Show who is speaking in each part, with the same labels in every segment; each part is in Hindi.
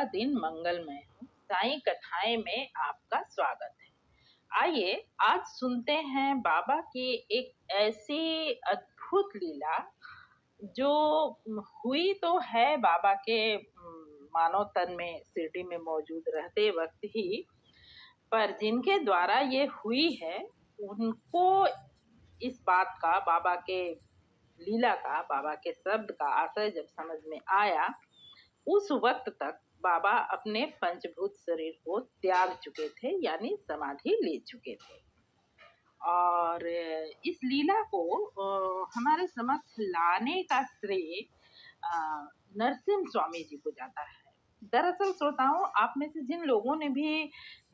Speaker 1: दिन मंगलमय हो। साईं कथाएँ में आपका स्वागत है। आइए आज सुनते हैं बाबा की एक ऐसी अद्भुत लीला जो हुई तो है बाबा के मानव तन में शिरडी में मौजूद रहते वक़्त ही, पर जिनके द्वारा ये हुई है, उनको इस बात का बाबा के लीला का, बाबा के शब्द का आशय जब समझ में आया, उस वक़्त तक बाबा अपने पंचभूत शरीर को त्याग चुके थे यानी समाधि ले चुके थे। और इस लीला को हमारे समक्ष लाने का श्रेय नरसिम्हा स्वामी जी को जाता है। दरअसल श्रोताओं, आप में से जिन लोगों ने भी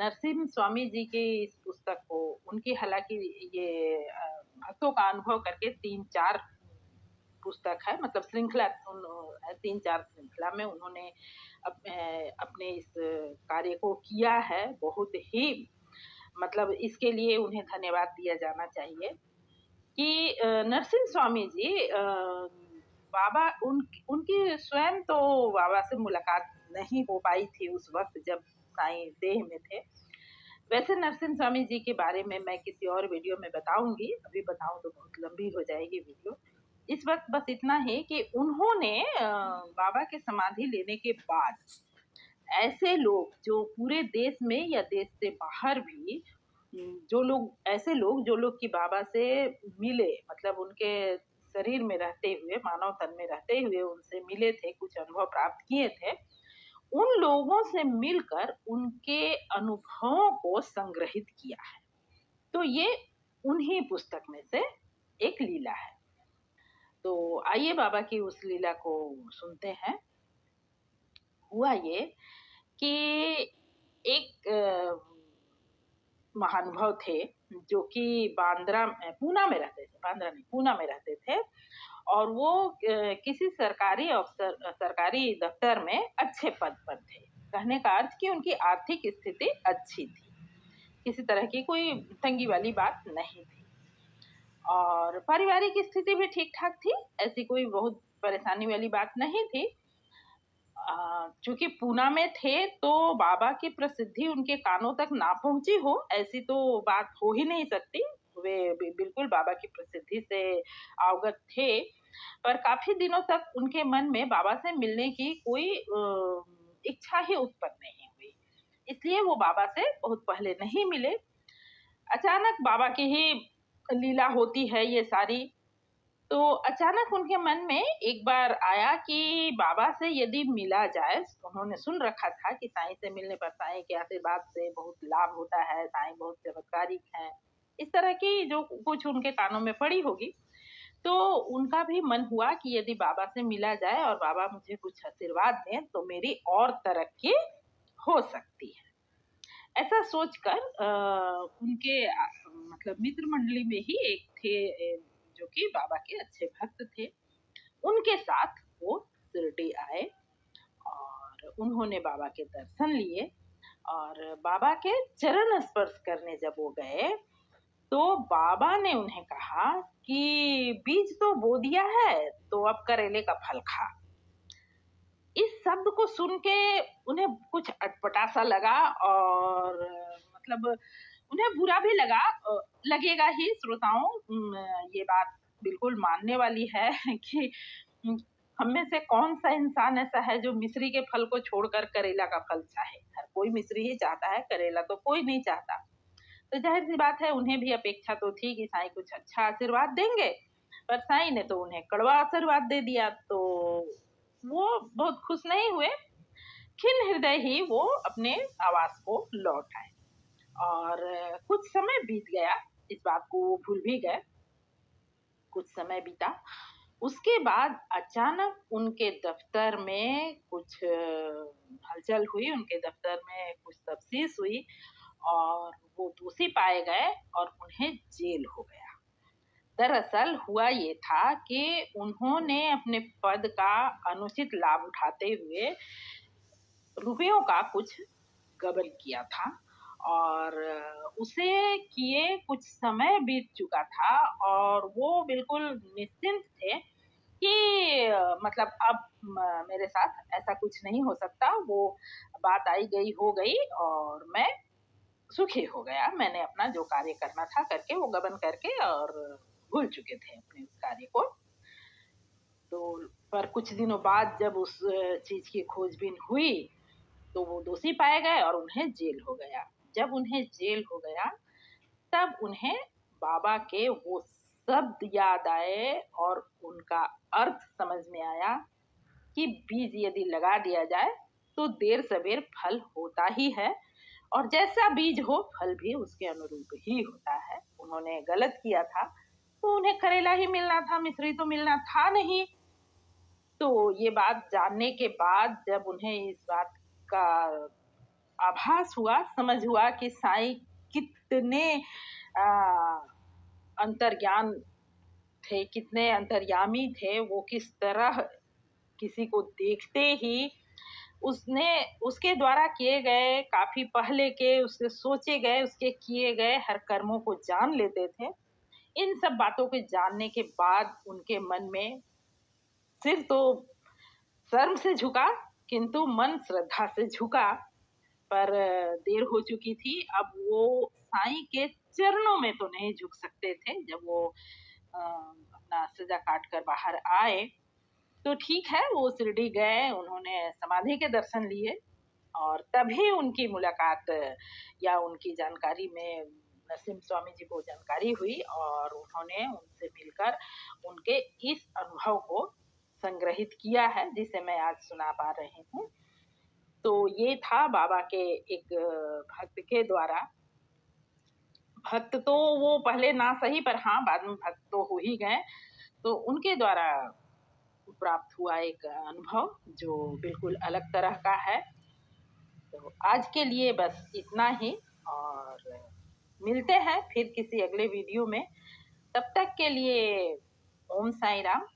Speaker 1: नरसिम्हा स्वामी जी की इस पुस्तक को, उनकी हालाँकि ये भक्तों का अनुभव करके 3-4 पुस्तक है, मतलब श्रृंखला 3-4 श्रृंखला में उन्होंने अपने इस कार्य को किया है। बहुत ही मतलब इसके लिए उन्हें धन्यवाद दिया जाना चाहिए कि नरसिम्हा स्वामी जी बाबा उनकी स्वयं तो बाबा से मुलाकात नहीं हो पाई थी उस वक़्त जब साईं देह में थे। वैसे नरसिम्हा स्वामी जी के बारे में मैं किसी और वीडियो में बताऊँगी, अभी बताऊँ तो बहुत लंबी हो जाएगी वीडियो। इस वक़्त बस इतना है कि उन्होंने बाबा के समाधि लेने के बाद ऐसे लोग जो पूरे देश में या देश से बाहर भी जो लोग कि बाबा से मिले, मतलब उनके शरीर में रहते हुए, मानव तन में रहते हुए उनसे मिले थे, कुछ अनुभव प्राप्त किए थे, उन लोगों से मिलकर उनके अनुभवों को संग्रहित किया है। तो ये उन्हीं पुस्तक में से एक लीला है। तो आइए बाबा की उस लीला को सुनते हैं। हुआ ये कि एक महानुभाव थे जो कि पूना में रहते थे, बांद्रा नहीं, पूना में रहते थे और वो किसी सरकारी दफ्तर में अच्छे पद पर थे। कहने का अर्थ कि उनकी आर्थिक स्थिति अच्छी थी, किसी तरह की कोई तंगी वाली बात नहीं थी और पारिवारिक स्थिति भी ठीक-ठाक थी, ऐसी कोई बहुत परेशानी वाली बात नहीं थी। चूँकि पूना में थे तो बाबा की प्रसिद्धि उनके कानों तक ना पहुँची हो, ऐसी तो बात हो ही नहीं सकती। वे बिल्कुल बाबा की प्रसिद्धि से अवगत थे, पर काफ़ी दिनों तक उनके मन में बाबा से मिलने की कोई इच्छा ही उत्पन्न नहीं हुई। इसलिए वो बाबा से बहुत पहले नहीं मिले। अचानक बाबा की ही लीला होती है ये सारी। तो अचानक उनके मन में एक बार आया कि बाबा से यदि मिला जाए, उन्होंने सुन रखा था कि साईं से मिलने पर साईं के आशीर्वाद से बहुत लाभ होता है, साईं बहुत चमत्कारिक हैं। इस तरह की जो कुछ उनके कानों में पड़ी होगी, तो उनका भी मन हुआ कि यदि बाबा से मिला जाए और बाबा मुझे कुछ आशीर्वाद दें, तो मेरी और तरक्की हो सकती है। ऐसा सोचकर उनके मतलब मित्र मंडली में ही एक थे जो कि बाबा के अच्छे भक्त थे। उनके साथ वो शिरडी आए और उन्होंने बाबा के दर्शन लिए और बाबा के चरण स्पर्श करने जब वो गए, तो बाबा ने उन्हें कहा कि बीज तो बो दिया है, तो अब करेले का फल खा। इस शब्द को सुन के उन्हें कुछ अटपटा सा लगा और मतलब उन्हें बुरा भी लगा, लगेगा ही श्रोताओं, ये बात बिल्कुल मानने वाली है कि हम में से कौन सा इंसान ऐसा है जो मिश्री के फल को छोड़कर करेला का फल चाहे। हर कोई मिश्री ही चाहता है, करेला तो कोई नहीं चाहता। तो जाहिर सी बात है उन्हें भी अपेक्षा तो थी कि साईं कुछ अच्छा आशीर्वाद देंगे, पर साईं ने तो उन्हें कड़वा आशीर्वाद दे दिया। तो वो बहुत खुश नहीं हुए, खिन्न हृदय ही वो अपने आवास को लौट आए और कुछ समय बीत गया, इस बात को वो भूल भी गए। कुछ समय बीता, उसके बाद अचानक उनके दफ्तर में कुछ हलचल हुई, उनके दफ्तर में कुछ तफ्तीश हुई और वो दोषी पाए गए और उन्हें जेल हो गया। दरअसल हुआ ये था कि उन्होंने अपने पद का अनुचित लाभ उठाते हुए रुपयों का कुछ गबन किया था और उसे किए कुछ समय बीत चुका था और वो बिल्कुल निश्चिंत थे कि मतलब अब मेरे साथ ऐसा कुछ नहीं हो सकता, वो बात आई गई हो गई और मैं सुखी हो गया। मैंने अपना जो कार्य करना था करके, वो गबन करके, और भूल चुके थे अपने उस कार्य को। तो पर कुछ दिनों बाद जब उस चीज की खोजबीन हुई तो वो दोषी पाए गए और उन्हें जेल हो गया। जब उन्हें जेल हो गया तब उन्हें बाबा के वो शब्द याद आए और उनका अर्थ समझ में आया कि बीज यदि लगा दिया जाए तो देर सवेर फल होता ही है, और जैसा बीज हो फल भी उसके अनुरूप ही होता है। उन्होंने गलत किया था तो उन्हें करेला ही मिलना था, मिश्री तो मिलना था नहीं। तो ये बात जानने के बाद जब उन्हें इस बात का आभास हुआ, समझ हुआ कि साईं कितने अंतर्ज्ञान थे, कितने अंतर्यामी थे, वो किस तरह किसी को देखते ही उसने उसके द्वारा किए गए काफी पहले के, उसके सोचे गए, उसके किए गए हर कर्मों को जान लेते थे। इन सब बातों के जानने के बाद उनके मन में सिर तो शर्म से झुका किंतु मन श्रद्धा से झुका। पर देर हो चुकी थी, अब वो साईं के चरणों में तो नहीं झुक सकते थे। जब वो अपना सजा काट कर बाहर आए तो ठीक है, वो शिरडी गए, उन्होंने समाधि के दर्शन लिए और तभी उनकी मुलाकात या उनकी जानकारी में नरसिम्हा स्वामी जी को जानकारी हुई और उन्होंने उनसे मिलकर उनके इस अनुभव को संग्रहित किया है जिसे मैं आज सुना पा रही हूँ। तो ये था बाबा के एक भक्त के द्वारा, भक्त तो वो पहले ना सही पर हाँ बाद में भक्त तो हो ही गए, तो उनके द्वारा प्राप्त हुआ एक अनुभव जो बिल्कुल अलग तरह का है। तो आज के लिए बस इतना ही, और मिलते हैं फिर किसी अगले वीडियो में। तब तक के लिए ओम साई राम।